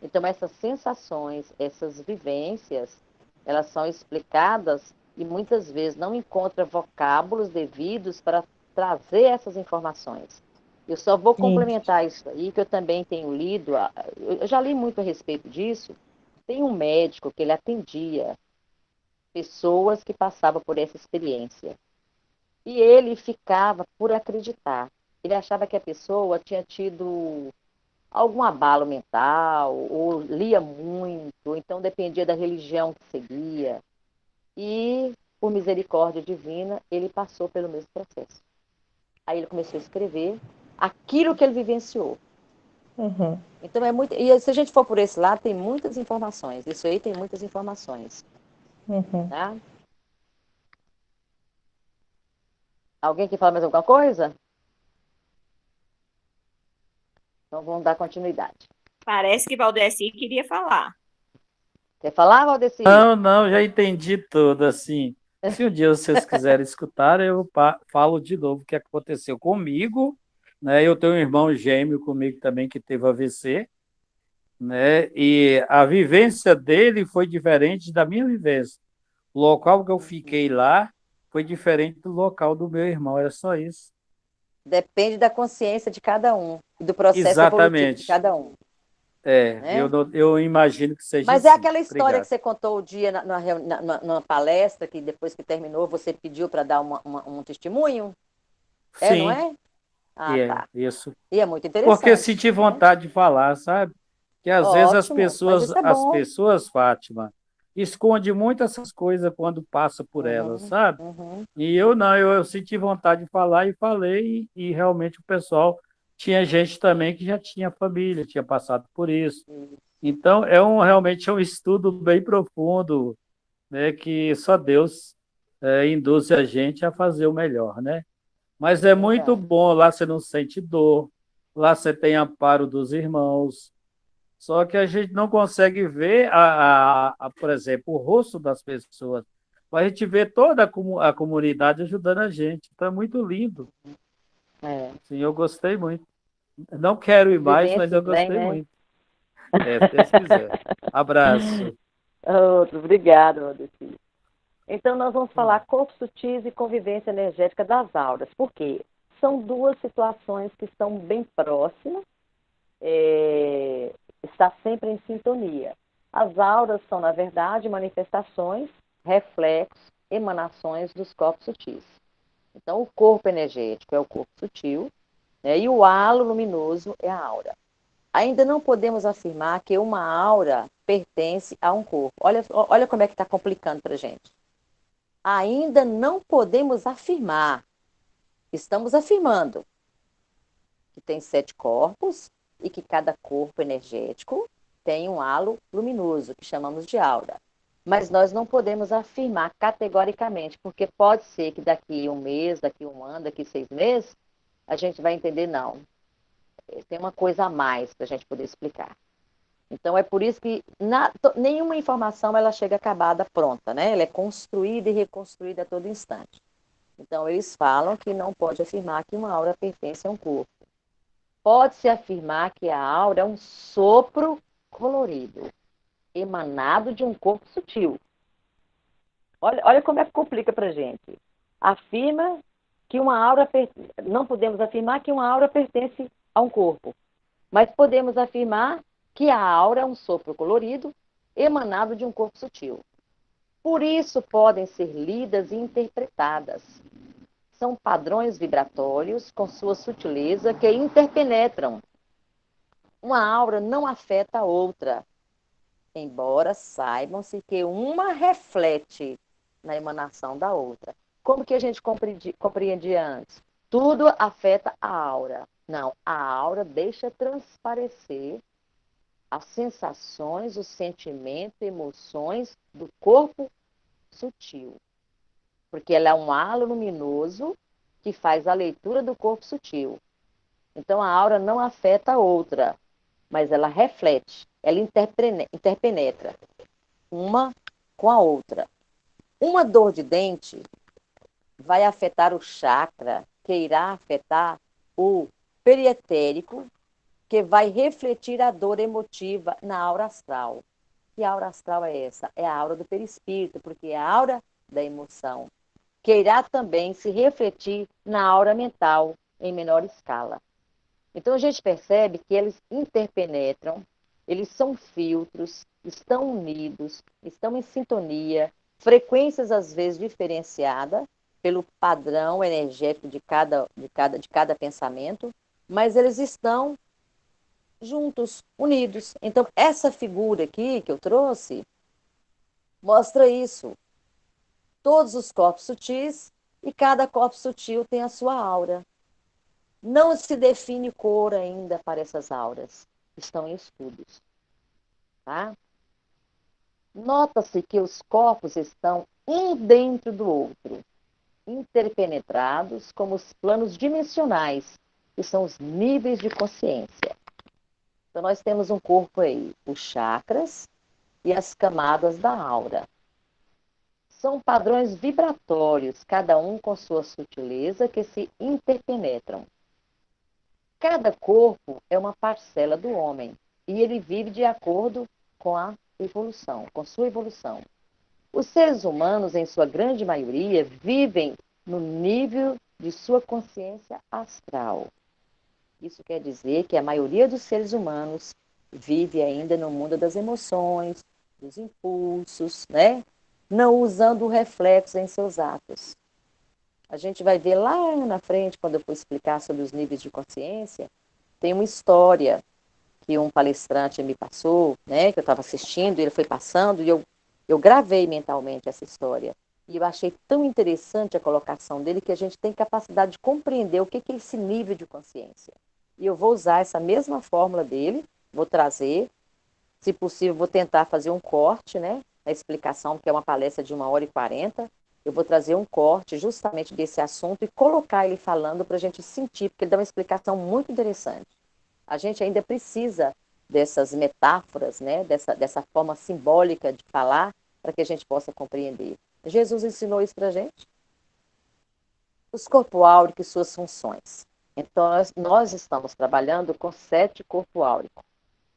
Então, essas sensações, essas vivências, elas são explicadas e muitas vezes não encontra vocábulos devidos para trazer essas informações. Eu só vou isso. complementar isso aí, que eu também tenho lido, eu já li muito a respeito disso. Tem um médico que ele atendia pessoas que passavam por essa experiência. E ele ficava por acreditar. Ele achava que a pessoa tinha tido algum abalo mental, ou lia muito, ou então dependia da religião que seguia. E, por misericórdia divina, ele passou pelo mesmo processo. Aí ele começou a escrever aquilo que ele vivenciou. Uhum, Então é muito. E se a gente for por esse lado, tem muitas informações. Isso aí tem muitas informações. uhum. Tá? Alguém que fala mais alguma coisa? Então vamos dar continuidade. Parece que Valdeci queria falar. Quer falar, Valdeci? Não, não, já entendi tudo. Assim, se um dia vocês quiserem escutar, eu falo de novo o que aconteceu comigo, né? Eu tenho um irmão gêmeo comigo também que teve AVC, né? E a vivência dele foi diferente da minha vivência. O local que eu fiquei lá foi diferente do local do meu irmão, era só isso. Depende da consciência de cada um e do processo evolutivo de Exatamente. cada um, É, né? eu imagino que seja Mas é assim. aquela história que Obrigado. você contou o dia numa palestra, que depois que terminou você pediu para dar um testemunho? É, não Sim, é? e Ah, é tá. isso. E é muito Porque interessante, senti né? vontade de falar, sabe? Que às vezes Ótimo, mas isso é as bom. pessoas, Fátima, esconde muito essas coisas quando passa por elas, Uhum, sabe? uhum. E eu não, eu senti vontade de falar e falei, e realmente o pessoal, tinha gente também que já tinha família, tinha passado por isso. Então, realmente é um estudo bem profundo, né, que só Deus induz a gente a fazer o melhor, né? Mas é muito Verdade. bom, lá você não sente dor, lá você tem amparo dos irmãos, só que a gente não consegue ver, por exemplo, o rosto das pessoas. Mas a gente vê toda a comunidade ajudando a gente. Então é muito lindo. É. Sim, eu gostei muito. Não quero ir mais, mas eu Vivências bem, gostei né? muito. Se Deus quiser. Abraço. Outro, obrigada, Valdeci. Então, nós vamos falar corpos sutis e convivência energética das auras. Por quê? São duas situações que estão bem próximas, está sempre em sintonia. As auras são, na verdade, manifestações, reflexos, emanações dos corpos sutis. Então, o corpo energético é o corpo sutil, né, e o halo luminoso é a aura. Ainda não podemos afirmar que uma aura pertence a um corpo. Olha como é que está complicando para a gente. Ainda não podemos afirmar, estamos afirmando que tem 7 corpos e que cada corpo energético tem um halo luminoso, que chamamos de aura. Mas nós não podemos afirmar categoricamente, porque pode ser que daqui um mês, daqui um ano, daqui 6 meses, a gente vai entender, não. Tem uma coisa a mais para a gente poder explicar. Então, é por isso que nenhuma informação ela chega acabada, pronta, né? Ela é construída e reconstruída a todo instante. Então, eles falam que não pode afirmar que uma aura pertence a um corpo. Pode-se afirmar que a aura é um sopro colorido, emanado de um corpo sutil. Olha como é que complica para a gente. Afirma que uma aura... Não podemos afirmar que uma aura pertence a um corpo, mas podemos afirmar que a aura é um sopro colorido emanado de um corpo sutil. Por isso podem ser lidas e interpretadas. São padrões vibratórios com sua sutileza que interpenetram. Uma aura não afeta a outra, embora saibam-se que uma reflete na emanação da outra. Como que a gente compreendia antes? Tudo afeta a aura. Não, a aura deixa transparecer as sensações, os sentimentos, emoções do corpo sutil. Porque ela é um halo luminoso que faz a leitura do corpo sutil. Então, a aura não afeta a outra, mas ela reflete, ela interpenetra uma com a outra. Uma dor de dente vai afetar o chakra, que irá afetar o perietérico, que vai refletir a dor emotiva na aura astral. Que aura astral é essa? É a aura do perispírito, porque é a aura da emoção, que irá também se refletir na aura mental, em menor escala. Então, a gente percebe que eles interpenetram, eles são filtros, estão unidos, estão em sintonia, frequências às vezes diferenciadas pelo padrão energético de cada pensamento, mas eles estão juntos, unidos. Então, essa figura aqui que eu trouxe mostra isso. Todos os corpos sutis e cada corpo sutil tem a sua aura. Não se define cor ainda para essas auras. Estão em estudos. Tá? Nota-se que os corpos estão um dentro do outro, interpenetrados como os planos dimensionais, que são os níveis de consciência. Então, nós temos um corpo aí, os chakras e as camadas da aura. São padrões vibratórios, cada um com sua sutileza, que se interpenetram. Cada corpo é uma parcela do homem e ele vive de acordo com a evolução, com sua evolução. Os seres humanos, em sua grande maioria, vivem no nível de sua consciência astral. Isso quer dizer que a maioria dos seres humanos vive ainda no mundo das emoções, dos impulsos, né? Não usando o reflexo em seus atos. A gente vai ver lá na frente, quando eu for explicar sobre os níveis de consciência, tem uma história que um palestrante me passou, né, que eu estava assistindo, e ele foi passando, e Eu gravei mentalmente essa história. E eu achei tão interessante a colocação dele que a gente tem capacidade de compreender o que é esse nível de consciência. E eu vou usar essa mesma fórmula dele, vou trazer, se possível, vou tentar fazer um corte, né? A explicação, que é uma palestra de 1h40. Eu vou trazer um corte justamente desse assunto e colocar ele falando para a gente sentir, porque ele dá uma explicação muito interessante. A gente ainda precisa dessas metáforas, né? dessa forma simbólica de falar, para que a gente possa compreender. Jesus ensinou isso para a gente. Os corpos áuricos e suas funções. Então, nós estamos trabalhando com 7 corpos áuricos.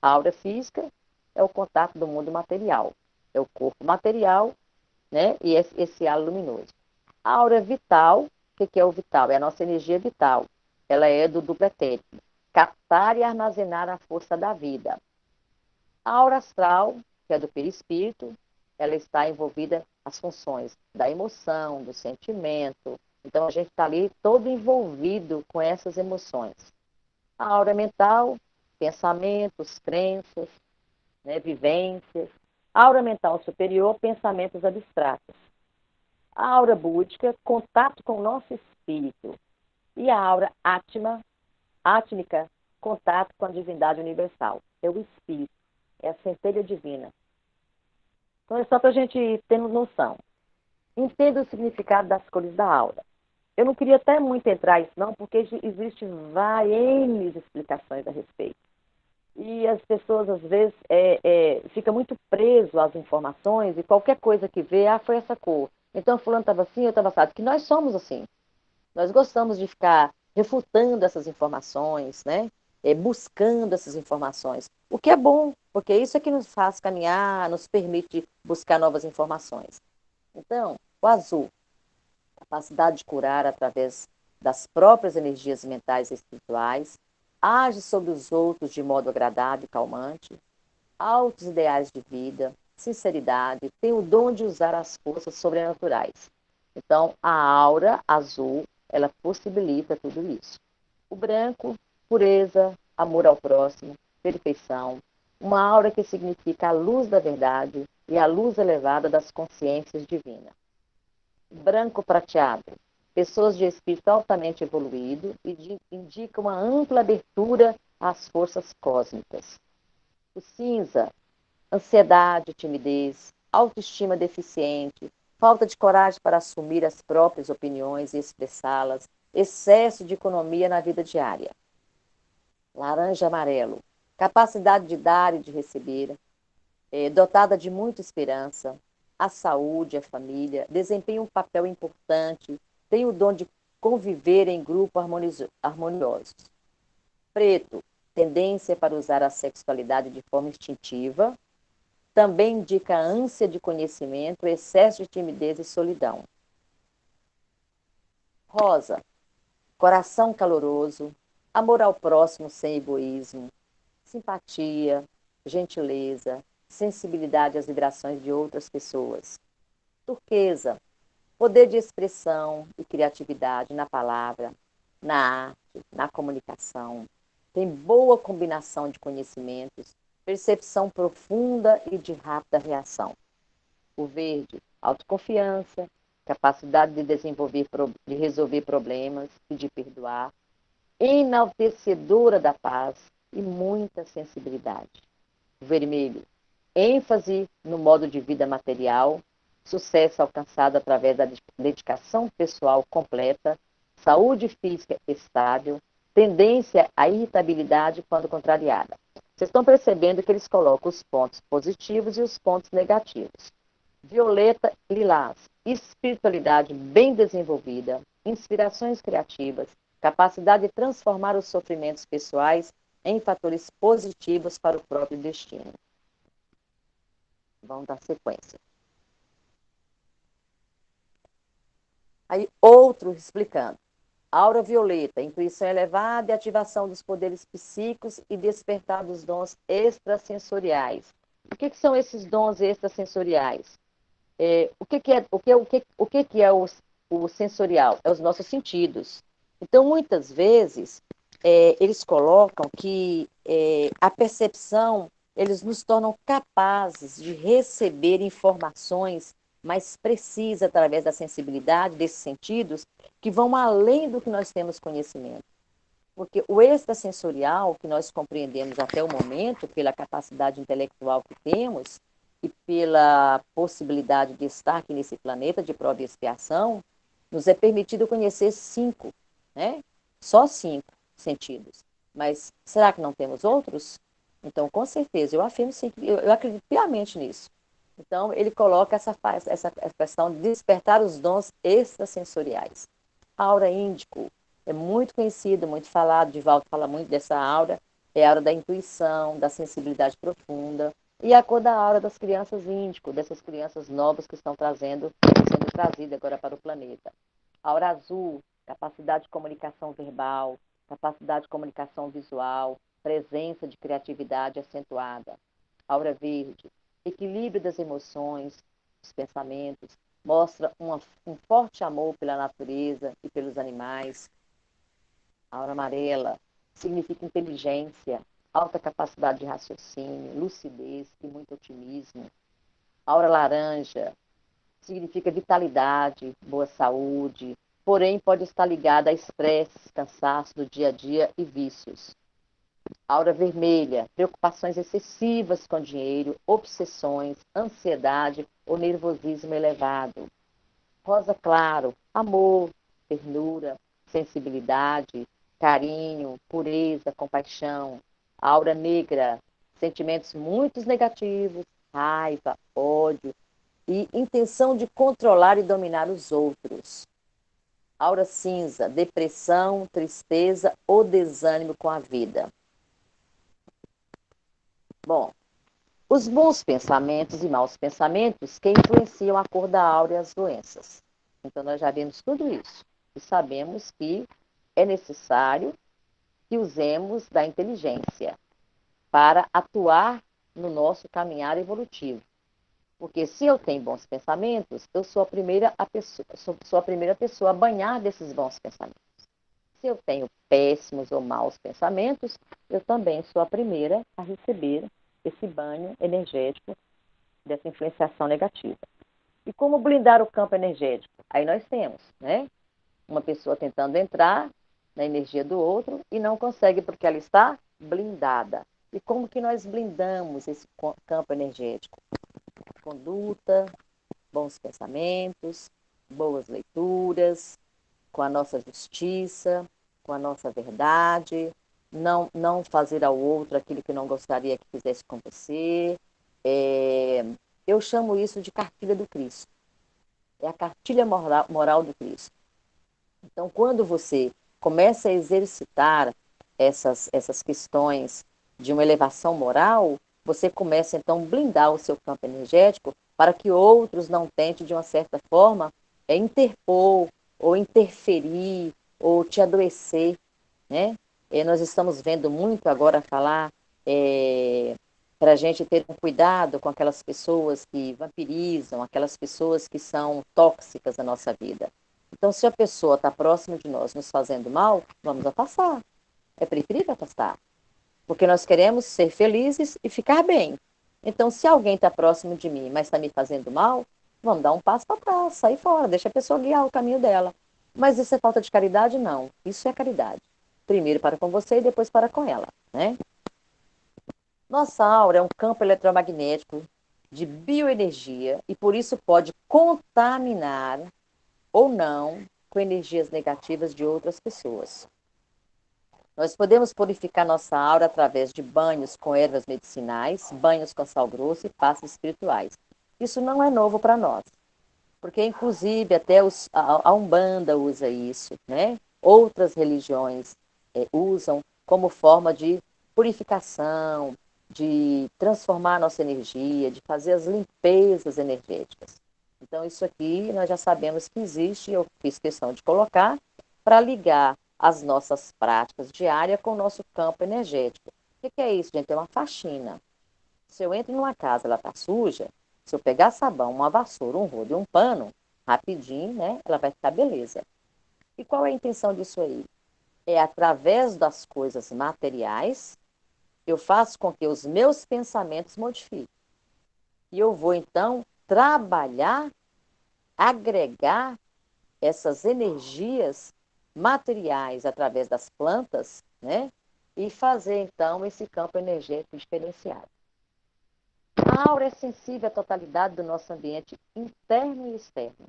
A aura física é o contato do mundo material. É o corpo material, né? E esse halo luminoso. A aura vital, o que é o vital? É a nossa energia vital. Ela é do duplo etérico. Captar e armazenar a força da vida. A aura astral, que é do perispírito, ela está envolvida as funções da emoção, do sentimento. Então, a gente está ali todo envolvido com essas emoções. A aura mental, pensamentos, crenças, né, vivências. A aura mental superior, pensamentos abstratos. A aura búdica, contato com o nosso espírito. E a aura átmica, contato com a divindade universal. É o espírito, é a centelha divina. Então, é só para a gente ter noção. Entenda o significado das cores da aura. Eu não queria até muito entrar nisso, não, porque existem várias explicações a respeito. E as pessoas, às vezes, ficam muito preso às informações e qualquer coisa que vê, foi essa cor. Então, fulano estava assim, eu estava assado. Que nós somos assim. Nós gostamos de ficar refutando essas informações, né? Buscando essas informações. O que é bom, porque isso é que nos faz caminhar, nos permite buscar novas informações. Então, o azul, capacidade de curar através das próprias energias mentais e espirituais, age sobre os outros de modo agradável e calmante, altos ideais de vida, sinceridade, tem o dom de usar as forças sobrenaturais. Então, a aura azul, ela possibilita tudo isso. O branco, pureza, amor ao próximo, perfeição, uma aura que significa a luz da verdade e a luz elevada das consciências divinas. Branco prateado, pessoas de espírito altamente evoluído e indica uma ampla abertura às forças cósmicas. O cinza, ansiedade, timidez, autoestima deficiente, falta de coragem para assumir as próprias opiniões e expressá-las, excesso de economia na vida diária. Laranja amarelo, capacidade de dar e de receber, dotada de muita esperança, a saúde, a família, desempenha um papel importante, tem o dom de conviver em grupo harmoniosos. Preto, tendência para usar a sexualidade de forma instintiva, também indica a ânsia de conhecimento, excesso de timidez e solidão. Rosa, coração caloroso, amor ao próximo sem egoísmo, simpatia, gentileza, sensibilidade às vibrações de outras pessoas. Turquesa, poder de expressão e criatividade na palavra, na arte, na comunicação. Tem boa combinação de conhecimentos, percepção profunda e de rápida reação. O verde, autoconfiança, capacidade de resolver problemas e de perdoar, enaltecedora da paz e muita sensibilidade. O vermelho, ênfase no modo de vida material, sucesso alcançado através da dedicação pessoal completa, saúde física estável, tendência à irritabilidade quando contrariada. Vocês estão percebendo que eles colocam os pontos positivos e os pontos negativos. Violeta e lilás, espiritualidade bem desenvolvida, inspirações criativas, capacidade de transformar os sofrimentos pessoais em fatores positivos para o próprio destino. Vamos dar sequência. Aí, outro explicando. Aura violeta, intuição elevada e ativação dos poderes psíquicos e despertar dos dons extrasensoriais. O que são esses dons extrasensoriais? O que é o sensorial? É os nossos sentidos. Então, muitas vezes, eles colocam que a percepção eles nos tornam capazes de receber informações mais precisas através da sensibilidade, desses sentidos, que vão além do que nós temos conhecimento. Porque o extrasensorial, que nós compreendemos até o momento, pela capacidade intelectual que temos e pela possibilidade de estar aqui nesse planeta de prova e expiação, nos é permitido conhecer 5, né? Só 5 sentidos. Mas será que não temos outros? Então, com certeza, eu afirmo sim, eu acredito piamente nisso. Então, ele coloca essa questão de despertar os dons extrasensoriais. Aura índico é muito conhecido, muito falado, Divaldo fala muito dessa aura, é a aura da intuição, da sensibilidade profunda, e a cor da aura das crianças índico, dessas crianças novas que estão sendo trazidas agora para o planeta. Aura azul, capacidade de comunicação verbal, capacidade de comunicação visual, presença de criatividade acentuada. Aura verde, equilíbrio das emoções, dos pensamentos, mostra um forte amor pela natureza e pelos animais. Aura amarela significa inteligência, alta capacidade de raciocínio, lucidez e muito otimismo. Aura laranja significa vitalidade, boa saúde, porém pode estar ligada a estresse, cansaço do dia a dia e vícios. Aura vermelha, preocupações excessivas com dinheiro, obsessões, ansiedade ou nervosismo elevado. Rosa claro, amor, ternura, sensibilidade, carinho, pureza, compaixão. Aura negra, sentimentos muito negativos, raiva, ódio e intenção de controlar e dominar os outros. Aura cinza, depressão, tristeza ou desânimo com a vida. Bom, os bons pensamentos e maus pensamentos que influenciam a cor da aura e as doenças. Então, nós já vimos tudo isso. E sabemos que é necessário que usemos da inteligência para atuar no nosso caminhar evolutivo. Porque se eu tenho bons pensamentos, eu sou a primeira pessoa a banhar desses bons pensamentos. Se eu tenho péssimos ou maus pensamentos, eu também sou a primeira a receber esse banho energético dessa influenciação negativa. E como blindar o campo energético? Aí nós temos, né? Uma pessoa tentando entrar na energia do outro e não consegue porque ela está blindada. E como que nós blindamos esse campo energético? Conduta, bons pensamentos, boas leituras, com a nossa justiça, com a nossa verdade, não fazer ao outro aquilo que não gostaria que fizesse com você. Eu chamo isso de cartilha do Cristo. É a cartilha moral do Cristo. Então, quando você começa a exercitar essas questões de uma elevação moral, você começa, então, a blindar o seu campo energético para que outros não tentem, de uma certa forma, interpor ou interferir ou te adoecer, né? Nós estamos vendo muito agora falar para a gente ter um cuidado com aquelas pessoas que vampirizam, aquelas pessoas que são tóxicas na nossa vida. Então, se a pessoa está próxima de nós nos fazendo mal, vamos afastar. É preferível afastar. Porque nós queremos ser felizes e ficar bem. Então, se alguém está próximo de mim, mas está me fazendo mal, vamos dar um passo para trás, sair fora, deixa a pessoa guiar o caminho dela. Mas isso é falta de caridade? Não. Isso é caridade. Primeiro para com você e depois para com ela, né? Nossa aura é um campo eletromagnético de bioenergia e por isso pode contaminar ou não com energias negativas de outras pessoas. Nós podemos purificar nossa aura através de banhos com ervas medicinais, banhos com sal grosso e passos espirituais. Isso não é novo para nós, porque inclusive até a Umbanda usa isso, né? Outras religiões usam como forma de purificação, de transformar a nossa energia, de fazer as limpezas energéticas. Então, isso aqui nós já sabemos que existe, eu fiz questão de colocar, para ligar as nossas práticas diárias com o nosso campo energético. O que é isso, gente? É uma faxina. Se eu entro numa casa, ela está suja, se eu pegar sabão, uma vassoura, um rodo e um pano, rapidinho, né, ela vai ficar beleza. E qual é a intenção disso aí? É através das coisas materiais eu faço com que os meus pensamentos modifiquem. E eu vou, então, trabalhar, agregar essas energias materiais através das plantas, né? E fazer, então, esse campo energético diferenciado. A aura é sensível à totalidade do nosso ambiente interno e externo.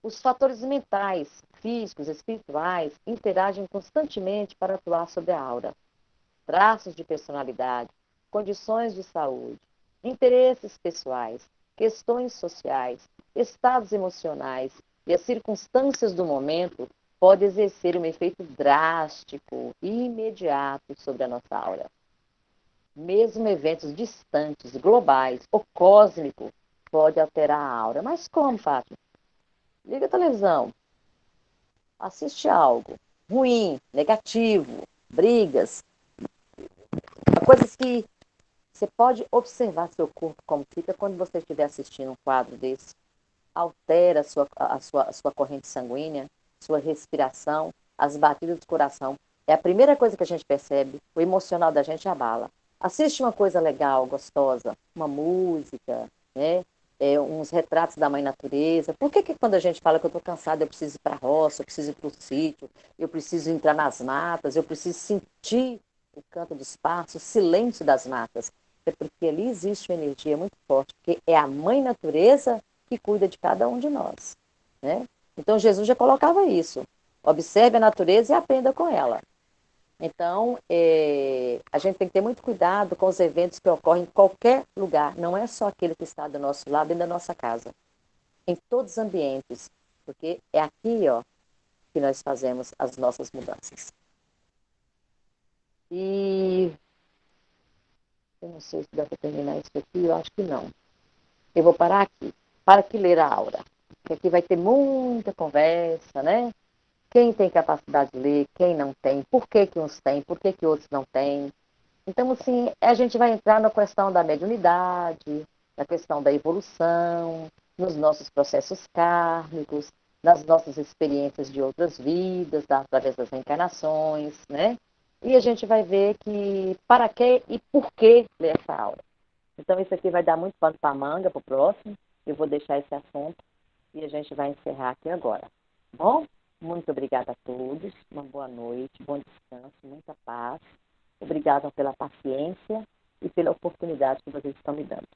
Os fatores mentais, físicos, espirituais interagem constantemente para atuar sobre a aura. Traços de personalidade, condições de saúde, interesses pessoais, questões sociais, estados emocionais e as circunstâncias do momento podem exercer um efeito drástico e imediato sobre a nossa aura. Mesmo eventos distantes, globais ou cósmicos podem alterar a aura. Mas como, Fátima? Liga a televisão, assiste algo ruim, negativo, brigas, coisas que você pode observar seu corpo como fica quando você estiver assistindo um quadro desse. Altera a sua corrente sanguínea, sua respiração, as batidas do coração. É a primeira coisa que a gente percebe, o emocional da gente abala. Assiste uma coisa legal, gostosa, uma música, né? Uns retratos da mãe natureza. Por que quando a gente fala que eu estou cansada, eu preciso ir para a roça, eu preciso ir para o sítio, eu preciso entrar nas matas, eu preciso sentir o canto dos pássaros, o silêncio das matas? É porque ali existe uma energia muito forte, porque é a mãe natureza que cuida de cada um de nós, né? Então Jesus já colocava isso. Observe a natureza e aprenda com ela. Então, a gente tem que ter muito cuidado com os eventos que ocorrem em qualquer lugar. Não é só aquele que está do nosso lado, dentro da nossa casa. Em todos os ambientes. Porque é aqui, ó, que nós fazemos as nossas mudanças. E eu não sei se dá para terminar isso aqui, eu acho que não. Eu vou parar aqui. Para que ler a aura. Porque aqui vai ter muita conversa, né? Quem tem capacidade de ler, quem não tem, por que uns têm, por que outros não têm. Então, assim, a gente vai entrar na questão da mediunidade, na questão da evolução, nos nossos processos kármicos, nas nossas experiências de outras vidas, através das reencarnações, né? E a gente vai ver que para que e por que ler essa aula. Então, isso aqui vai dar muito pano para a manga para o próximo. Eu vou deixar esse assunto e a gente vai encerrar aqui agora. Tá bom? Muito obrigada a todos. Uma boa noite, bom descanso, muita paz. Obrigada pela paciência e pela oportunidade que vocês estão me dando.